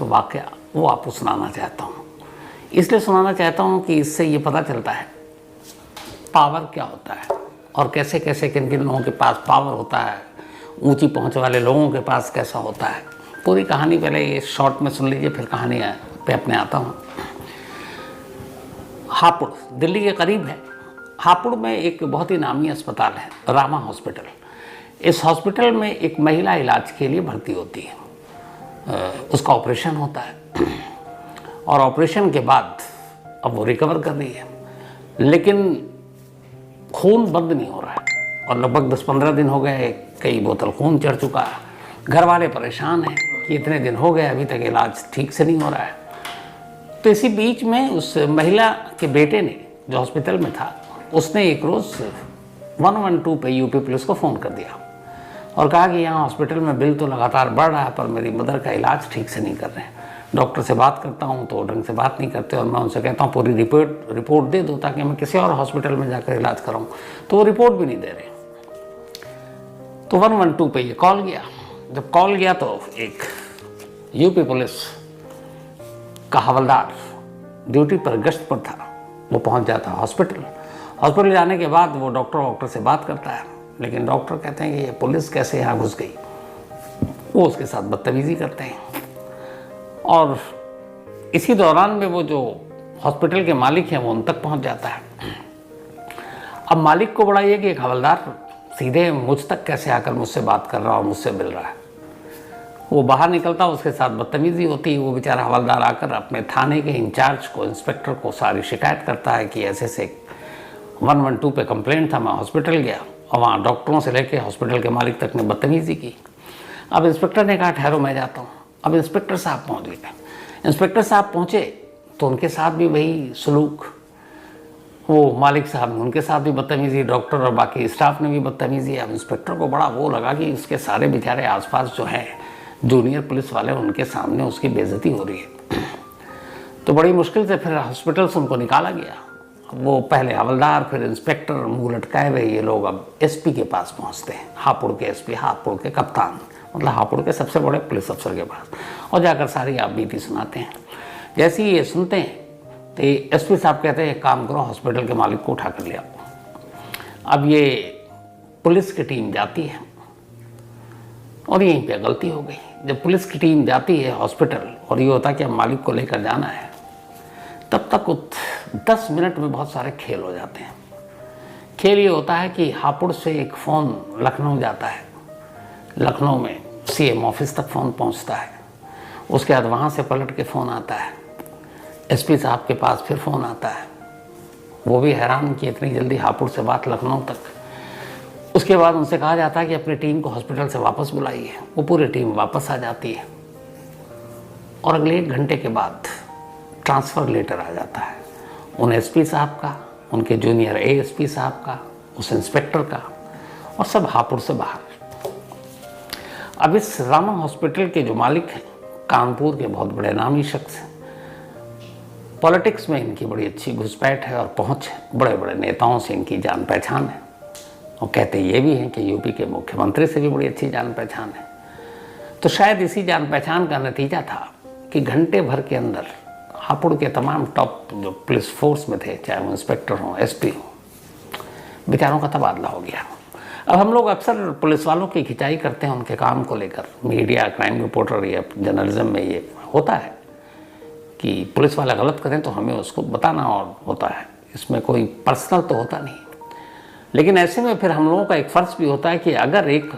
वाकया वो आपको सुनाना चाहता हूँ। इसलिए सुनाना चाहता हूँ कि इससे ये पता चलता है पावर क्या होता है और कैसे कैसे किन किन लोगों के पास पावर होता है, ऊंची पहुंच वाले लोगों के पास कैसा होता है। पूरी कहानी पहले ये शॉर्ट में सुन लीजिए, फिर कहानी पे अपने आता हूँ। हापुड़ दिल्ली के करीब है। हापुड़ में एक बहुत ही नामी अस्पताल है, रामा हॉस्पिटल। इस हॉस्पिटल में एक महिला इलाज के लिए भर्ती होती है। उसका ऑपरेशन होता है और ऑपरेशन के बाद अब वो रिकवर कर रही है, लेकिन खून बंद नहीं हो रहा है और लगभग 10-15 दिन हो गए, कई बोतल खून चढ़ चुका है। घर वाले परेशान हैं कि इतने दिन हो गए अभी तक इलाज ठीक से नहीं हो रहा है। तो इसी बीच में उस महिला के बेटे ने, जो हॉस्पिटल में था, उसने एक रोज़ 112 पे यूपी पुलिस को फ़ोन कर दिया और कहा कि यहाँ हॉस्पिटल में बिल तो लगातार बढ़ रहा है पर मेरी मदर का इलाज ठीक से नहीं कर रहे हैं। डॉक्टर से बात करता हूँ तो ढंग से बात नहीं करते और मैं उनसे कहता हूँ पूरी रिपोर्ट दे दो ताकि मैं किसी और हॉस्पिटल में जाकर इलाज कराऊँ, तो वो रिपोर्ट भी नहीं दे रहे। तो 112 पे ये कॉल गया। जब कॉल गया तो एक यूपी पुलिस का हवलदार ड्यूटी पर गश्त पर था, वो पहुँच जाता हॉस्पिटल जाने के बाद वो डॉक्टर से बात करता है, लेकिन डॉक्टर कहते हैं कि ये पुलिस कैसे यहाँ घुस गई। वो उसके साथ बदतमीज़ी करते हैं और इसी दौरान में वो जो हॉस्पिटल के मालिक हैं वो उन तक पहुँच जाता है। अब मालिक को बड़ा ये कि एक हवलदार सीधे मुझ तक कैसे आकर मुझसे बात कर रहा और मुझसे मिल रहा है। वो बाहर निकलता, उसके साथ बदतमीज़ी होती है। वो बेचारा हवलदार आकर अपने थाने के इंचार्ज को, इंस्पेक्टर को सारी शिकायत करता है कि ऐसे 112 पे कंप्लेंट था, मैं हॉस्पिटल गया और वहाँ डॉक्टरों से लेकर हॉस्पिटल के मालिक तक ने बदतमीज़ी की। अब इंस्पेक्टर ने कहा ठहरो मैं जाता हूँ। अब इंस्पेक्टर साहब पहुँच गए। इंस्पेक्टर साहब पहुँचे तो उनके साथ भी वही सलूक, वो मालिक साहब ने उनके साथ भी बदतमीज़ी, डॉक्टर और बाकी स्टाफ ने भी बदतमीज़ी। अब इंस्पेक्टर को बड़ा वो लगा कि उसके सारे बेचारे आसपास जो हैं जूनियर पुलिस वाले, उनके सामने उसकी बेइज्जती हो रही है। तो बड़ी मुश्किल से फिर हॉस्पिटल से उनको निकाला गया। वो पहले हवलदार, फिर इंस्पेक्टर, मुँह लटकाए हुए ये लोग अब एसपी के पास पहुंचते हैं। हापुड़ के एसपी, हापुड़ के कप्तान, मतलब हापुड़ के सबसे बड़े पुलिस अफसर के पास, और जाकर सारी आप बीती सुनाते हैं। जैसे ही ये सुनते हैं तो एसपी साहब कहते हैं एक काम करो, हॉस्पिटल के मालिक को उठा कर ले आओ। अब ये पुलिस की टीम जाती है और यहीं पे गलती हो गई। जब पुलिस की टीम जाती है हॉस्पिटल और ये होता है कि अब मालिक को लेकर जाना है, तब तक 10 मिनट में बहुत सारे खेल हो जाते हैं। खेल ये होता है कि हापुड़ से एक फ़ोन लखनऊ जाता है, लखनऊ में सीएम ऑफिस तक फ़ोन पहुंचता है, उसके बाद वहाँ से पलट के फ़ोन आता है एसपी साहब के पास, फिर फ़ोन आता है। वो भी हैरान कि इतनी जल्दी हापुड़ से बात लखनऊ तक। उसके बाद उनसे कहा जाता है कि अपनी टीम को हॉस्पिटल से वापस बुलाइए। वो पूरी टीम वापस आ जाती है और अगले 1 घंटे के बाद ट्रांसफ़र लेटर आ जाता है उन एसपी साहब का, उनके जूनियर एएसपी साहब का, उस इंस्पेक्टर का, और सब हापुड़ से बाहर। अब इस रामा हॉस्पिटल के जो मालिक हैं कानपुर के बहुत बड़े नामी शख्स हैं। पॉलिटिक्स में इनकी बड़ी अच्छी घुसपैठ है और पहुंच है, बड़े बड़े नेताओं से इनकी जान पहचान है। और कहते ये भी हैं कि यूपी के मुख्यमंत्री से भी बड़ी अच्छी जान पहचान है। तो शायद इसी जान पहचान का नतीजा था कि घंटे भर के अंदर हापुड़ के तमाम टॉप जो पुलिस फोर्स में थे, चाहे वो इंस्पेक्टर हों, एसपी हों, बेचारों का तबादला हो गया। अब हम लोग अक्सर पुलिस वालों की खिंचाई करते हैं उनके काम को लेकर। मीडिया, क्राइम रिपोर्टर या जर्नलिज्म में ये होता है कि पुलिस वाला गलत करें तो हमें उसको बताना और होता है, इसमें कोई पर्सनल तो होता नहीं। लेकिन ऐसे में फिर हम लोगों का एक फ़र्ज़ भी होता है कि अगर एक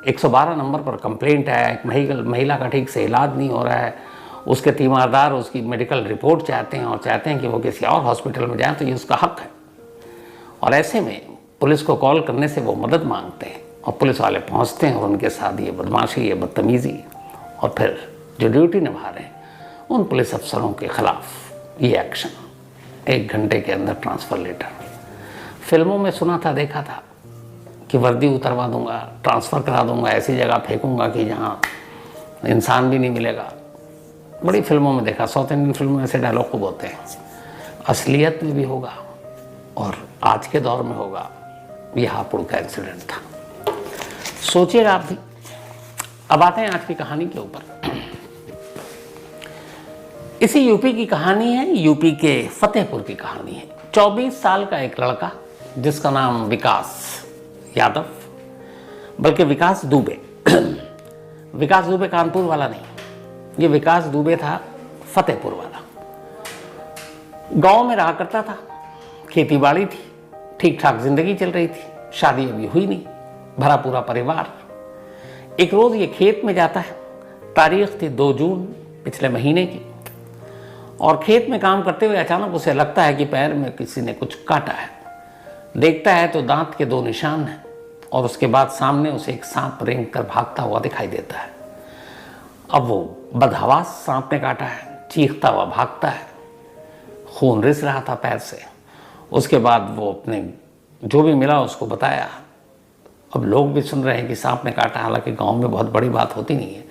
112 नंबर पर कंप्लेंट है, एक महिला का ठीक से इलाज नहीं हो रहा है, उसके तीमारदार उसकी मेडिकल रिपोर्ट चाहते हैं और चाहते हैं कि वो किसी और हॉस्पिटल में जाएं, तो ये उसका हक है। और ऐसे में पुलिस को कॉल करने से वो मदद मांगते हैं और पुलिस वाले पहुंचते हैं और उनके साथ ये बदमाशी, ये बदतमीज़ी, और फिर जो ड्यूटी निभा रहे हैं उन पुलिस अफसरों के ख़िलाफ़ ये एक्शन। 1 घंटे के अंदर ट्रांसफ़र लेटर। फिल्मों में सुना था, देखा था कि वर्दी उतरवा दूंगा, ट्रांसफ़र करा दूंगा, ऐसी जगह फेंकूंगा कि जहाँ इंसान भी नहीं मिलेगा। बड़ी फिल्मों में देखा, साउथ इंडियन फिल्मों में ऐसे डायलॉग खूब होते हैं। असलियत में भी होगा और आज के दौर में होगा। ये हापुड़ का इंसिडेंट था, सोचिएगा आप भी। अब आते हैं आज की कहानी के ऊपर। इसी यूपी की कहानी है, यूपी के फतेहपुर की कहानी है। 24 साल का एक लड़का जिसका नाम विकास यादव, बल्कि विकास दुबे विकास दुबे कानपुर वाला नहीं, ये विकास दुबे था फतेहपुर वाला। गांव में रहा करता था, खेती बाड़ी थी, ठीक ठाक जिंदगी चल रही थी, शादी अभी हुई नहीं, भरा पूरा परिवार। एक रोज ये खेत में जाता है, तारीख थी 2 जून पिछले महीने की, और खेत में काम करते हुए अचानक उसे लगता है कि पैर में किसी ने कुछ काटा है। देखता है तो दांत के 2 निशान हैं, और उसके बाद सामने उसे एक सांप रेंग कर भागता हुआ दिखाई देता है। अब वो बदहवास सांप ने काटा है, चीखता हुआ भागता है, खून रिस रहा था पैर से। उसके बाद वो अपने जो भी मिला उसको बताया। अब लोग भी सुन रहे हैं कि सांप ने काटा, हालांकि गांव में बहुत बड़ी बात होती नहीं है,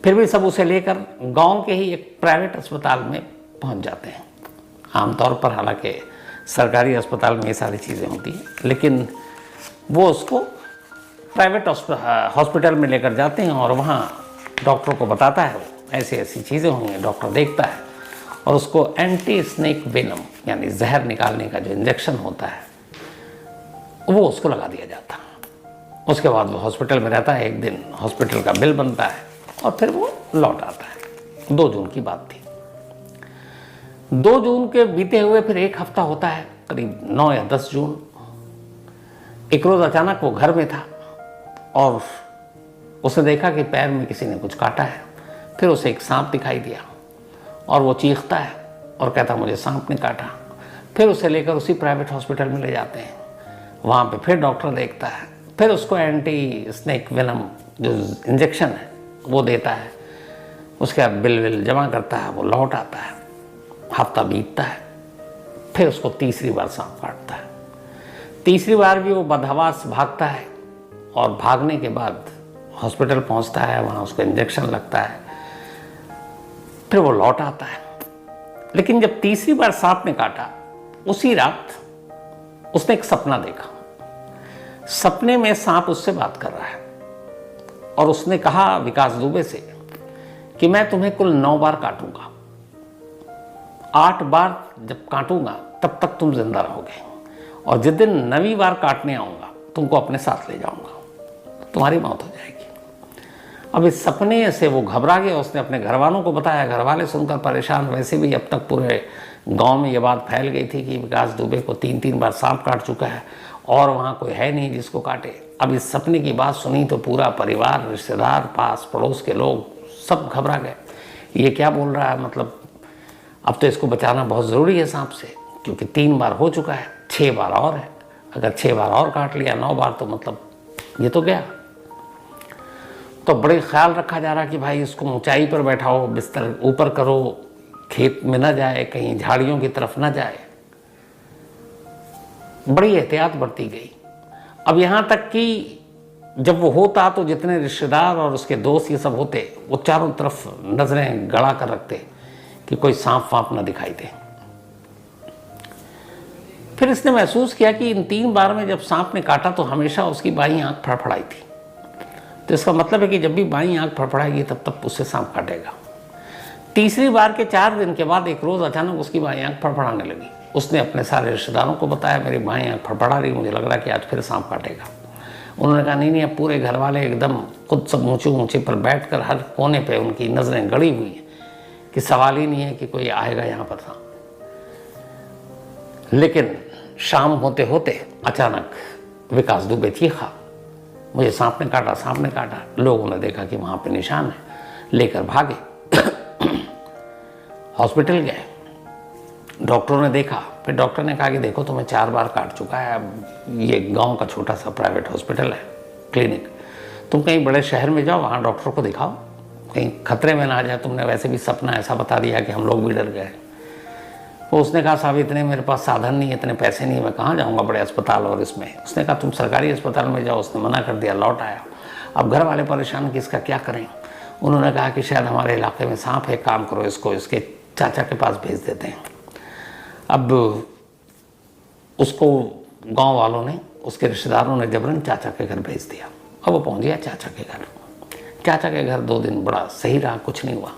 फिर भी सब उसे लेकर गांव के ही एक प्राइवेट अस्पताल में पहुंच जाते हैं। आमतौर पर हालांकि सरकारी अस्पताल में ये सारी चीज़ें होती हैं, लेकिन वो उसको प्राइवेट हॉस्पिटल में लेकर जाते हैं और वहाँ डॉक्टर को बताता है ऐसी ऐसी चीज़ें हुई हैं। डॉक्टर देखता है और उसको एंटी स्नेक वेनम यानी जहर निकालने का जो इंजेक्शन होता है वो उसको लगा दिया जाता है। उसके बाद वो हॉस्पिटल में रहता है। एक दिन हॉस्पिटल का बिल बनता है और फिर वो लौट आता है। 2 जून की बात थी। 2 जून के बीते हुए फिर एक हफ्ता होता है, करीब 9 या 10 जून। एक रोज अचानक वो घर में था और उसने देखा कि पैर में किसी ने कुछ काटा है। फिर उसे एक सांप दिखाई दिया और वो चीखता है और कहता मुझे सांप ने काटा। फिर उसे लेकर उसी प्राइवेट हॉस्पिटल में ले जाते हैं। वहाँ पे फिर डॉक्टर देखता है, फिर उसको एंटी स्नेक वेनम जो इंजेक्शन है वो देता है। उसके बाद बिल जमा करता है, वो लौट आता है। हफ्ता बीतता है, फिर उसको तीसरी बार सांप काटता है। तीसरी बार भी वो बदहवास भागता है और भागने के बाद हॉस्पिटल पहुंचता है, वहाँ उसको इंजेक्शन लगता है, फिर वो लौट आता है। लेकिन जब तीसरी बार सांप ने काटा, उसी रात उसने एक सपना देखा। सपने में सांप उससे बात कर रहा है और उसने कहा विकास दुबे से कि मैं तुम्हें कुल 9 बार काटूंगा, 8 बार जब काटूंगा तब तक तुम जिंदा रहोगे, और जिस दिन 9वीं बार काटने आऊंगा तुमको अपने साथ ले जाऊंगा, तुम्हारी मौत हो जाएगी। अब इस सपने से वो घबरा गया। उसने अपने घर वालों को बताया। घर वाले सुनकर परेशान। वैसे भी अब तक पूरे गांव में ये बात फैल गई थी कि विकास दुबे को 3-3 बार सांप काट चुका है और वहाँ कोई है नहीं जिसको काटे। अब इस सपने की बात सुनी तो पूरा परिवार, रिश्तेदार, पास पड़ोस के लोग सब घबरा गए। ये क्या बोल रहा है, मतलब अब तो इसको बचाना बहुत ज़रूरी है सांप से, क्योंकि 3 बार हो चुका है, 6 बार और है। अगर 6 बार और काट लिया, 9 बार, तो मतलब ये तो गया। तो बड़े ख्याल रखा जा रहा कि भाई इसको ऊंचाई पर बैठाओ, बिस्तर ऊपर करो, खेत में ना जाए, कहीं झाड़ियों की तरफ ना जाए। बड़ी एहतियात बरती गई। अब यहाँ तक कि जब वो होता तो जितने रिश्तेदार और उसके दोस्त ये सब होते, वो चारों तरफ नजरें गड़ा कर रखते कि कोई सांप वाप ना दिखाई दे। फिर इसने महसूस किया कि इन 3 बार में जब सांप ने काटा तो हमेशा उसकी बाईं आंख फड़फड़ाई थी। तो इसका मतलब है कि जब भी बाईं आंख फड़फड़ाएगी तब तक उससे सांप काटेगा। तीसरी बार के 4 दिन के बाद एक रोज अचानक उसकी बाईं आंख फड़फड़ाने लगी। उसने अपने सारे रिश्तेदारों को बताया मेरी बाईं आंख फड़फड़ा रही, मुझे लग रहा है कि आज फिर सांप काटेगा। उन्होंने कहा नहीं, अब पूरे घर वाले एकदम खुद सब ऊंचे पर बैठकर हर कोने पे उनकी नजरें गड़ी हुई हैं कि सवाल ही नहीं है कि कोई आएगा यहाँ पर सांप। लेकिन शाम होते होते अचानक विकास दुबे चीखा, मुझे सांप ने काटा, सांप ने काटा। लोगों ने देखा कि वहाँ पे निशान है, लेकर भागे। हॉस्पिटल गए, डॉक्टरों ने देखा। फिर डॉक्टर ने कहा कि देखो तुम्हें 4 बार काट चुका है, अब ये गांव का छोटा सा प्राइवेट हॉस्पिटल है, क्लिनिक, तुम कहीं बड़े शहर में जाओ, वहाँ डॉक्टर को दिखाओ, कहीं खतरे में ना आ जाए। तुमने वैसे भी सपना ऐसा बता दिया कि हम लोग भी डर गए। तो उसने कहा साहब इतने मेरे पास साधन नहीं, इतने पैसे नहीं, मैं कहाँ जाऊँगा बड़े अस्पताल और इसमें। उसने कहा तुम सरकारी अस्पताल में जाओ। उसने मना कर दिया, लौट आया। अब घर वाले परेशान कि इसका क्या करें। उन्होंने कहा कि शायद हमारे इलाके में सांप है, काम करो इसको इसके चाचा के पास भेज देते हैं। अब उसको गांव वालों ने, उसके रिश्तेदारों ने जबरन चाचा के घर भेज दिया। अब वो पहुंच गया चाचा के घर। चाचा के घर 2 दिन बड़ा सही रहा, कुछ नहीं हुआ।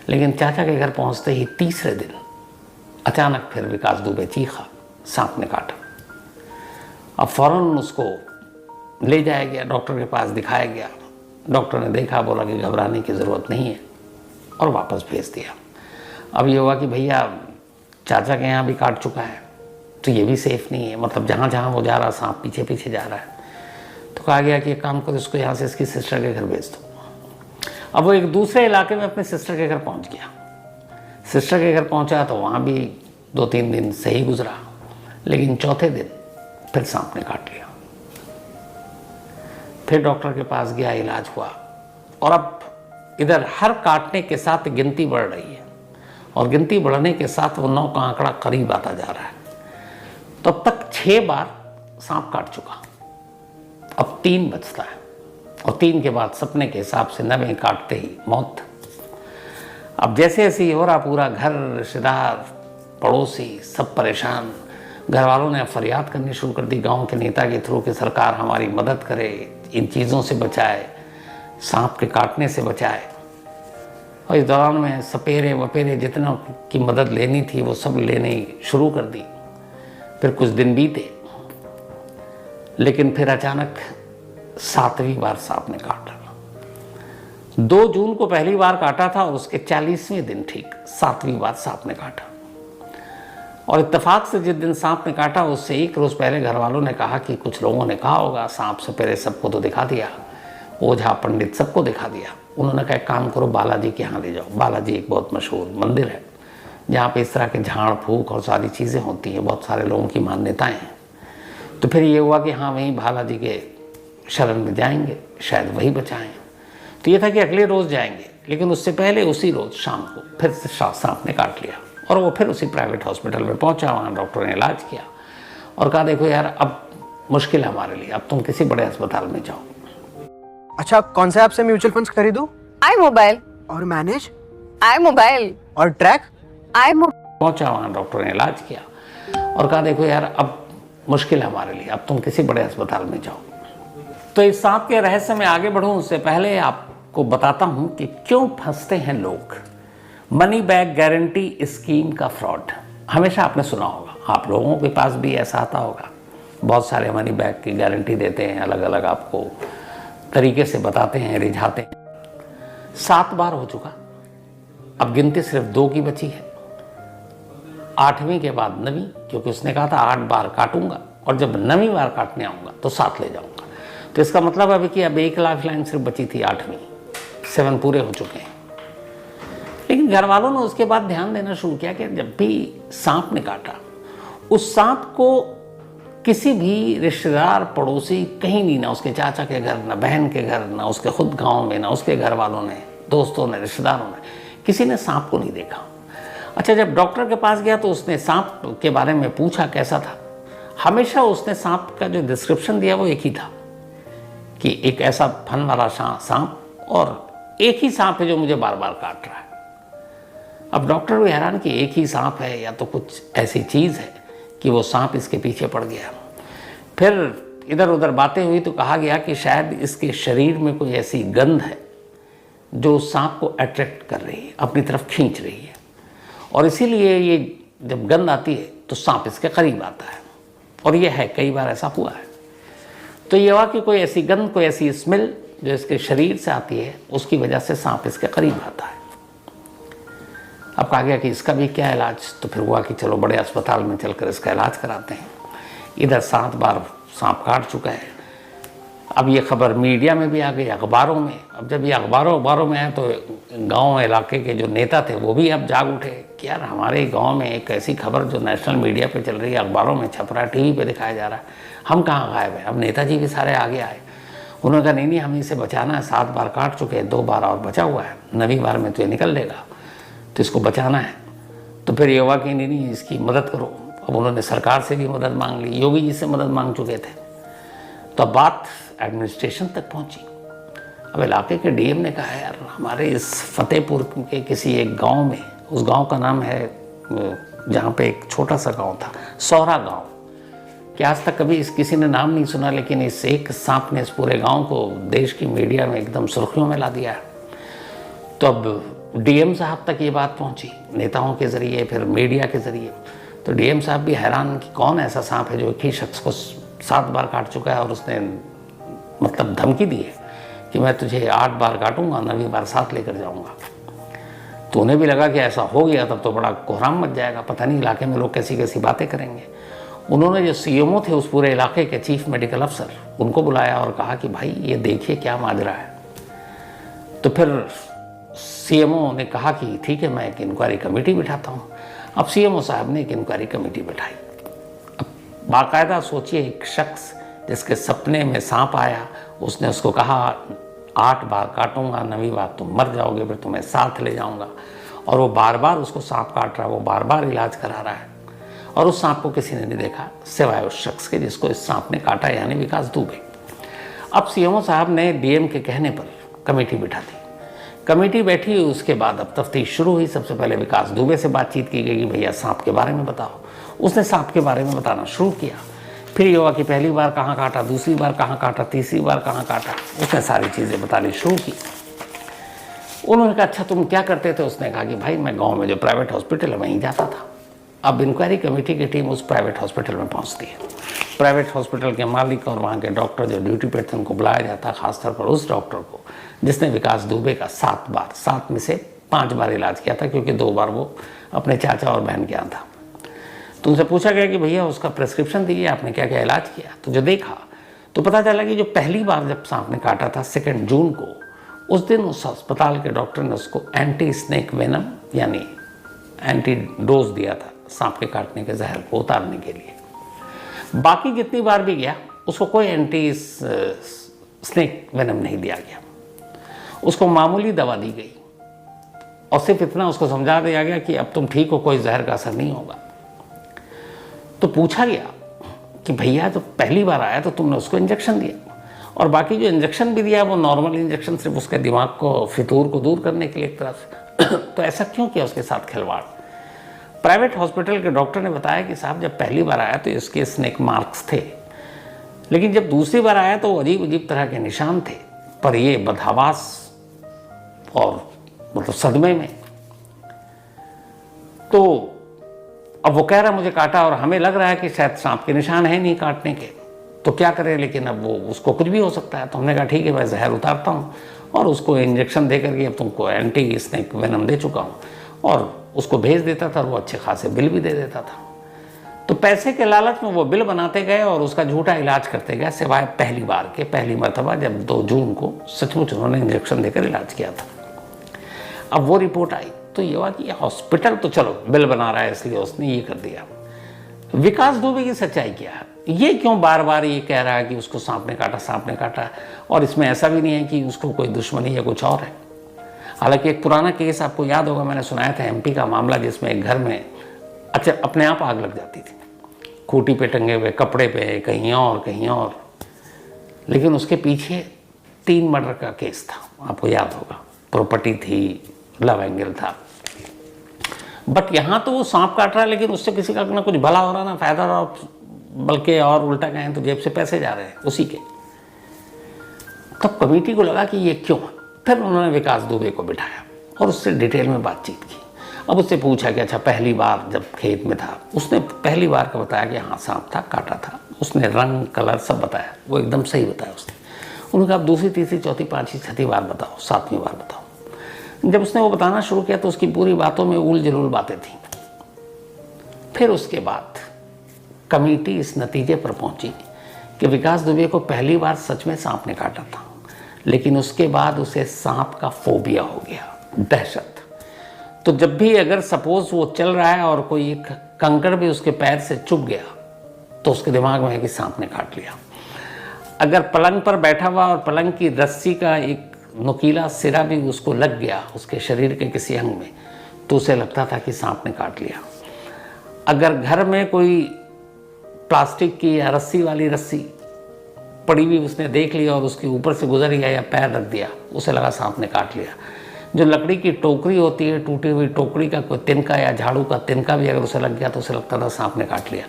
लेकिन चाचा के घर पहुंचते ही तीसरे दिन अचानक फिर विकास दुबे चीखा, सांप ने काटा। अब फौरन उसको ले जाया गया, डॉक्टर के पास दिखाया गया। डॉक्टर ने देखा, बोला कि घबराने की ज़रूरत नहीं है और वापस भेज दिया। अब ये हुआ कि भैया चाचा के यहाँ भी काट चुका है तो ये भी सेफ़ नहीं है, मतलब जहाँ जहाँ वो जा रहा सांप पीछे पीछे जा रहा है। तो कहा गया कि एक काम करो, इसको यहाँ से इसकी सिस्टर के घर भेज दो। अब वो एक दूसरे इलाके में अपने सिस्टर के घर पहुँच गया। सिस्टर के घर पहुँचा तो वहाँ भी 2-3 दिन सही गुजरा, लेकिन चौथे दिन फिर सांप ने काट लिया। फिर डॉक्टर के पास गया, इलाज हुआ और अब इधर हर काटने के साथ गिनती बढ़ रही है और गिनती बढ़ने के साथ वो 9 का आंकड़ा करीब आता जा रहा है। तो अब तक 6 बार सांप काट चुका, अब 3 बचता है और 3 के बाद सपने के हिसाब से 9वें काटते ही मौत। अब जैसे जैसे ये हो रहा, पूरा घर, रिश्तेदार, पड़ोसी सब परेशान। घर वालों ने फरियाद करनी शुरू कर दी गांव के नेता के थ्रू कि सरकार हमारी मदद करे, इन चीज़ों से बचाए, सांप के काटने से बचाए। और इस दौरान में सपेरे वपेरे जितना की मदद लेनी थी वो सब लेने शुरू कर दी। फिर कुछ दिन बीते, लेकिन फिर अचानक 7वीं बार सांप ने काटा। 2 जून को पहली बार काटा था और उसके 40वें दिन ठीक 7वीं बार सांप ने काटा। और इत्तेफाक से जिस दिन सांप ने काटा उससे 1 रोज़ पहले घर वालों ने कहा कि कुछ लोगों ने कहा होगा सांप सपेरे सबको तो दिखा दिया, ओझा पंडित सबको दिखा दिया। उन्होंने कहा काम करो, बालाजी के यहाँ ले जाओ। बालाजी एक बहुत मशहूर मंदिर है जहाँ पे इस तरह के झाड़ फूक और सारी चीज़ें होती हैं, बहुत सारे लोगों की मान्यताएं हैं। तो फिर ये हुआ कि हाँ वहीं बालाजी के शरण में जाएंगे, शायद वही बचाएं। तो ये था कि अगले रोज़ जाएंगे, लेकिन उससे पहले उसी रोज़ शाम को फिर से सांप ने काट लिया और वो फिर उसी प्राइवेट हॉस्पिटल में पहुंचा। वहाँ डॉक्टर ने इलाज किया और कहा देखो यार अब मुश्किल है हमारे लिए, अब तुम किसी बड़े अस्पताल में जाओ। अच्छा, कौन से ऐप से म्यूचुअल फंड्स खरीदूं? iMobile। और मैनेज? iMobile। और ट्रैक? iMobile। पहुंचा, वहाँ डॉक्टर ने इलाज किया और कहा देखो यार अब मुश्किल है हमारे लिए, अब तुम किसी बड़े अस्पताल में जाओ। तो इस सांप के रहस्य में आगे बढ़ूं उससे पहले आपको बताता हूं कि क्यों फंसते हैं लोग। मनी बैक गारंटी स्कीम का फ्रॉड हमेशा आपने सुना होगा, आप लोगों के पास भी ऐसा आता होगा। बहुत सारे मनी बैक की गारंटी देते हैं, अलग अलग आपको तरीके से बताते हैं, रिझाते हैं। 7 बार हो चुका, अब गिनती सिर्फ 2 की बची है। 8वीं के बाद 9वीं, क्योंकि उसने कहा था 8 बार काटूंगा और जब 9वीं बार काटने आऊँगा तो 7 ले जाऊँगा। तो इसका मतलब अभी कि अब 1 लाख लाइन सिर्फ बची थी 8वीं, 7 पूरे हो चुके हैं। लेकिन घर वालों ने उसके बाद ध्यान देना शुरू किया कि जब भी सांप ने काटा, उस सांप को किसी भी रिश्तेदार पड़ोसी कहीं नहीं, ना उसके चाचा के घर, ना बहन के घर, ना उसके खुद गांव में, ना उसके घर वालों ने, दोस्तों ने, रिश्तेदारों ने, किसी ने सांप को नहीं देखा। अच्छा, जब डॉक्टर के पास गया तो उसने सांप के बारे में पूछा कैसा था। हमेशा उसने सांप का जो डिस्क्रिप्शन दिया वो एक ही था कि एक ऐसा फन वाला सांप और एक ही सांप है जो मुझे बार बार काट रहा है। अब डॉक्टर भी हैरान कि एक ही सांप है या तो कुछ ऐसी चीज़ है कि वो सांप इसके पीछे पड़ गया। फिर इधर उधर बातें हुई तो कहा गया कि शायद इसके शरीर में कोई ऐसी गंध है जो सांप को अट्रैक्ट कर रही है, अपनी तरफ खींच रही है, और इसीलिए ये जब गंध आती है तो सांप इसके करीब आता है। और ये है, कई बार ऐसा हुआ है। तो ये हुआ कि कोई ऐसी गंध, कोई ऐसी स्मेल जो इसके शरीर से आती है, उसकी वजह से सांप इसके करीब आता है। अब कहा गया कि इसका भी क्या इलाज, तो फिर हुआ कि चलो बड़े अस्पताल में चलकर इसका इलाज कराते हैं। इधर 7 बार सांप काट चुका है। अब ये खबर मीडिया में भी आ गई, अखबारों में। अब जब ये अखबारों में आए तो गांव इलाके के जो नेता थे वो भी अब जाग उठे कि यार हमारे गांव में एक ऐसी खबर जो नेशनल मीडिया पे चल रही है, अखबारों में छप रहा है, टीवी पे दिखाया जा रहा है, हम कहाँ गायब है। अब नेताजी भी सारे आगे आए, उन्होंने कहा नहीं हमें इसे बचाना है, 7 बार काट चुके हैं, 2 बार और बचा हुआ है, 9वीं बार में तो ये निकल लेगा, तो इसको बचाना है। तो फिर ये हुआ कि नहीं इसकी मदद करो। अब उन्होंने सरकार से भी मदद मांग ली, योगी जी से मदद मांग चुके थे। तो अब बात एडमिनिस्ट्रेशन तक पहुंची। अब इलाके के डीएम ने कहा यार हमारे इस फतेहपुर के किसी एक गांव में, उस गांव का नाम है जहाँ पे एक छोटा सा गांव था, सौरा गांव, कि आज तक कभी किसी ने नाम नहीं सुना, लेकिन इस एक सांप ने इस पूरे गांव को देश की मीडिया में एकदम सुर्खियों में ला दिया है। तो अब डीएम साहब तक ये बात पहुंची, नेताओं के ज़रिए, फिर मीडिया के ज़रिए। तो डीएम साहब भी हैरान कि कौन ऐसा सांप है जो एक ही शख्स को 7 बार काट चुका है और उसने मतलब धमकी दी है कि मैं तुझे 8 बार काटूंगा, 9वीं बार साथ लेकर जाऊंगा। तो उन्हें भी लगा कि ऐसा हो गया तब तो बड़ा कोहराम मच जाएगा, पता नहीं इलाके में लोग कैसी कैसी बातें करेंगे। उन्होंने जो सीएमओ थे उस पूरे इलाके के, चीफ मेडिकल अफसर, उनको बुलाया और कहा कि भाई ये देखिए क्या माजरा है। तो फिर सीएमओ ने कहा कि ठीक है, मैं एक इंक्वायरी कमेटी बिठाता हूँ। अब सीएमओ साहब ने एक इंक्वायरी कमेटी बिठाई। अब बाकायदा सोचिए, एक शख्स जिसके सपने में सांप आया, उसने उसको कहा 8 बार काटूंगा, 9वीं बार तुम मर जाओगे, फिर तुम्हें साथ ले जाऊंगा। और वो बार बार उसको सांप काट रहा है, वो बार बार इलाज करा रहा है। और उस सांप को किसी ने नहीं देखा सिवाय उस शख्स के जिसको इस सांप ने काटा, यानी विकास दुबे। अब सीएमओ साहब ने डीएम के कहने पर कमेटी बिठा दी। कमेटी बैठी, उसके बाद अब तफ्तीश शुरू हुई। सबसे पहले विकास दुबे से बातचीत की गई कि भैया सांप के बारे में बताओ। उसने सांप के बारे में बताना शुरू किया। फिर ये हुआ कि पहली बार कहाँ काटा, दूसरी बार कहाँ काटा, तीसरी बार कहाँ काटा। उसने सारी चीज़ें बतानी शुरू की। उन्होंने कहा अच्छा तुम क्या करते थे? उसने कहा कि भाई मैं गाँव में जो प्राइवेट हॉस्पिटल है वहीं जाता था। अब इंक्वायरी कमेटी की टीम उस प्राइवेट हॉस्पिटल में पहुंचती है। प्राइवेट हॉस्पिटल के मालिक और वहाँ के डॉक्टर जो ड्यूटी पे थे उनको बुलाया जाता है, खासतौर पर उस डॉक्टर को जिसने विकास दुबे का 7 में से 5 बार इलाज किया था, क्योंकि 2 बार वो अपने चाचा और बहन के यहाँ था। तो उनसे पूछा गया कि भैया उसका प्रेस्क्रिप्शन दीजिए, आपने क्या क्या इलाज किया। तो जो देखा तो पता चला कि जो पहली बार जब सांप ने काटा था 2 जून को, उस दिन उस अस्पताल के डॉक्टर ने उसको एंटी स्नेक वेनम यानी एंटी डोज दिया था सांप के काटने के जहर को उतारने के लिए। बाकी जितनी बार भी गया उसको कोई एंटी स्नेक वेनम नहीं दिया गया, उसको मामूली दवा दी गई और सिर्फ इतना उसको समझा दिया गया कि अब तुम ठीक हो, कोई जहर का असर नहीं होगा। तो पूछा गया कि भैया तो पहली बार आया तो तुमने उसको इंजेक्शन दिया, और बाकी जो इंजेक्शन भी दिया वो नॉर्मल इंजेक्शन, सिर्फ उसके दिमाग को, फितूर को दूर करने के लिए एक तरह से तो ऐसा क्यों किया उसके साथ खिलवाड़? प्राइवेट हॉस्पिटल के डॉक्टर ने बताया कि साहब जब पहली बार आया तो इसके स्नेक मार्क्स थे, लेकिन जब दूसरी बार आया तो अजीब अजीब तरह के निशान थे, पर ये बदहवास और मतलब सदमे में। तो अब वो कह रहा मुझे काटा और हमें लग रहा है कि शायद सांप के निशान है नहीं काटने के, तो क्या करें, लेकिन अब वो उसको कुछ भी हो सकता है। तो हमने कहा ठीक है मैं जहर उतारता हूँ और उसको इंजेक्शन दे करके अब तुमको एंटी स्नेक वेनम दे चुका हूँ, और उसको भेज देता था और वो अच्छे खासे बिल भी दे देता था। तो पैसे के लालच में वो बिल बनाते गए और उसका झूठा इलाज करते गए, सिवाय पहली बार के, पहली मरतबा जब 2 जून को सचमुच उन्होंने इंजेक्शन देकर इलाज किया था। अब वो रिपोर्ट आई तो ये हुआ कि हॉस्पिटल तो चलो बिल बना रहा है इसलिए उसने ये कर दिया। विकास दुबे की सच्चाई क्या है? ये क्यों बार बार ये कह रहा है कि उसको सांप ने काटा, सांप ने काटा, और इसमें ऐसा भी नहीं है कि उसको कोई दुश्मनी या कुछ और है। हालांकि एक पुराना केस आपको याद होगा, मैंने सुनाया था एमपी का मामला, जिसमें एक घर में अच्छा अपने आप आग लग जाती थी, खूंटी पे टंगे हुए कपड़े पे, कहीं और, लेकिन उसके पीछे 3 मर्डर का केस था, आपको याद होगा। प्रॉपर्टी थी, लव एंगल था। बट यहाँ तो वो सांप काट रहा है लेकिन उससे किसी का ना कुछ भला हो रहा, ना फायदा हो रहा, बल्कि और उल्टा कहें तो जेब से पैसे जा रहे हैं उसी के। तब कमेटी को लगा कि ये क्यों है। फिर उन्होंने विकास दुबे को बिठाया और उससे डिटेल में बातचीत की। अब उससे पूछा कि अच्छा पहली बार जब खेत में था, उसने पहली बार का बताया कि हाँ सांप था, काटा था। उसने रंग, कलर सब बताया, वो एकदम सही बताया उसने। उन्होंने कहा अब दूसरी, तीसरी, चौथी, पाँचवीं, छठी बार बताओ, 7वीं बार बताओ। जब उसने वो बताना शुरू किया तो उसकी पूरी बातों में उल जलूल बातें थीं। फिर उसके बाद कमेटी इस नतीजे पर पहुंची कि विकास दुबे को पहली बार सच में सांप ने काटा था, लेकिन उसके बाद उसे सांप का फोबिया हो गया, दहशत। तो जब भी अगर सपोज वो चल रहा है और कोई एक कंकड़ भी उसके पैर से चुभ गया तो उसके दिमाग में है कि सांप ने काट लिया। अगर पलंग पर बैठा हुआ और पलंग की रस्सी का एक नुकीला सिरा भी उसको लग गया उसके शरीर के किसी अंग में, तो उसे लगता था कि सांप ने काट लिया। अगर घर में कोई प्लास्टिक की या रस्सी वाली रस्सी पड़ी हुई उसने देख लिया और उसके ऊपर से गुजर गया या पैर रख दिया, उसे लगा सांप ने काट लिया। जो लकड़ी की टोकरी होती है, टूटी हुई टोकरी का कोई तिनका या झाड़ू का तिनका भी अगर उसे लग गया तो उसे लगता था सांप ने काट लिया।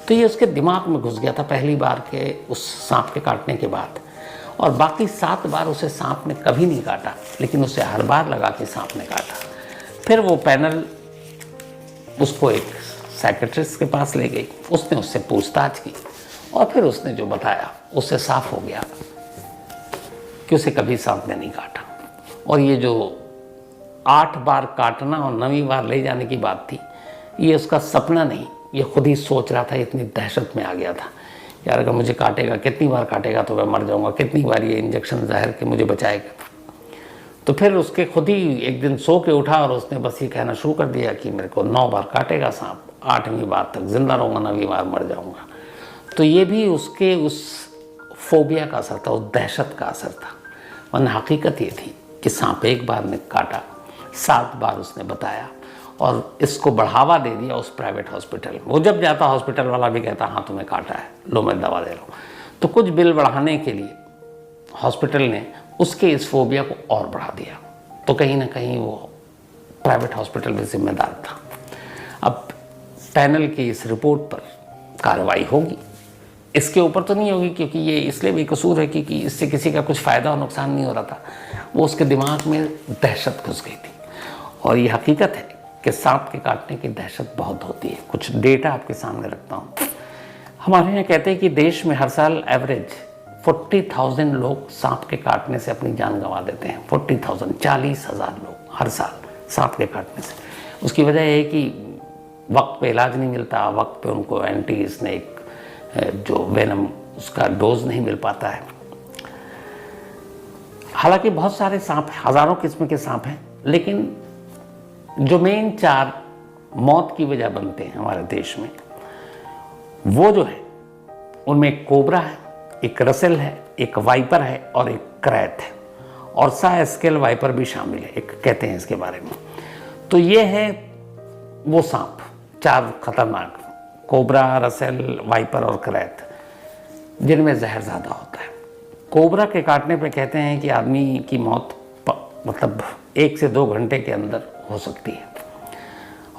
तो ये उसके दिमाग में घुस गया था पहली बार के उस सांप के काटने के बाद। और बाकी 7 बार उसे सांप ने कभी नहीं काटा, लेकिन उसे हर बार लगा कि सांप ने काटा। फिर वो पैनल उसको एक साइकेट्रिस्ट के पास ले गई, उसने उससे पूछताछ की और फिर उसने जो बताया उससे साफ हो गया कि उसे कभी सांप ने नहीं काटा। और ये जो 8 बार काटना और 9वीं बार ले जाने की बात थी, ये उसका सपना नहीं, ये खुद ही सोच रहा था। इतनी दहशत में आ गया था, यार अगर मुझे काटेगा, कितनी बार काटेगा तो मैं मर जाऊंगा, कितनी बार ये इंजेक्शन जहर के मुझे बचाएगा। तो फिर उसके खुद ही एक दिन सो के उठा और उसने बस ये कहना शुरू कर दिया कि मेरे को 9 बार काटेगा सांप, 8वीं बार तक जिंदा रहूँगा, 9वीं बार मर जाऊँगा। तो ये भी उसके उस फोबिया का असर था, उस दहशत का असर था। वरना हकीकत ये थी कि सांप एक बार ने काटा, 7 बार उसने बताया और इसको बढ़ावा दे दिया उस प्राइवेट हॉस्पिटल में। वो जब जाता हॉस्पिटल वाला भी कहता हाँ तुम्हें काटा है, लो मैं दवा दे रहा हूँ। तो कुछ बिल बढ़ाने के लिए हॉस्पिटल ने उसके इस फोबिया को और बढ़ा दिया। तो कहीं ना कहीं वो प्राइवेट हॉस्पिटल में जिम्मेदार था। अब पैनल की इस रिपोर्ट पर कार्रवाई होगी, इसके ऊपर तो नहीं होगी क्योंकि ये इसलिए बेकसूर है क्योंकि इससे किसी का कुछ फ़ायदा और नुकसान नहीं हो रहा था। वो उसके दिमाग में दहशत घुस गई थी और ये हकीकत है कि सांप के काटने की दहशत बहुत होती है। कुछ डेटा आपके सामने रखता हूँ। हमारे यहाँ कहते हैं कि देश में हर साल एवरेज 40,000 लोग सांप के काटने से अपनी जान गंवा देते हैं। 40,000, 40,000 लोग हर साल सांप के काटने से। उसकी वजह यह है कि वक्त पे इलाज नहीं मिलता, वक्त पे उनको एंटी स्नेक जो वेनम उसका डोज नहीं मिल पाता है। हालांकि बहुत सारे सांप, हज़ारों किस्म के सांप हैं, लेकिन जो मेन 4 मौत की वजह बनते हैं हमारे देश में, वो जो है उनमें एक कोबरा है, एक रसेल है, एक वाइपर है और एक क्रैत है। और साइस्केल वाइपर भी शामिल है, एक कहते हैं इसके बारे में। तो ये है वो सांप 4 खतरनाक, कोबरा, रसेल, वाइपर और क्रैत, जिनमें जहर ज़्यादा होता है। कोबरा के काटने पे कहते हैं कि आदमी की मौत मतलब 1 से 2 घंटे के अंदर हो सकती है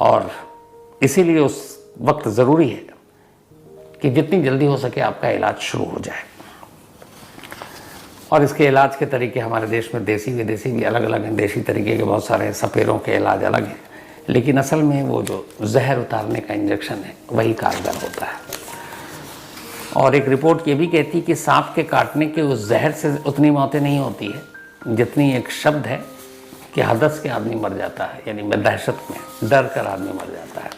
और इसीलिए उस वक्त ज़रूरी है कि जितनी जल्दी हो सके आपका इलाज शुरू हो जाए। और इसके इलाज के तरीके हमारे देश में देसी विदेशी भी अलग अलग हैं। देसी तरीके के बहुत सारे, सपेरों के इलाज अलग हैं, लेकिन असल में वो जो जहर उतारने का इंजेक्शन है वही कारगर होता है। और एक रिपोर्ट ये भी कहती है कि सांप के काटने के उस जहर से उतनी मौतें नहीं होती है जितनी एक शब्द है कि हदस के आदमी मर जाता है, यानी दहशत में डर कर आदमी मर जाता है।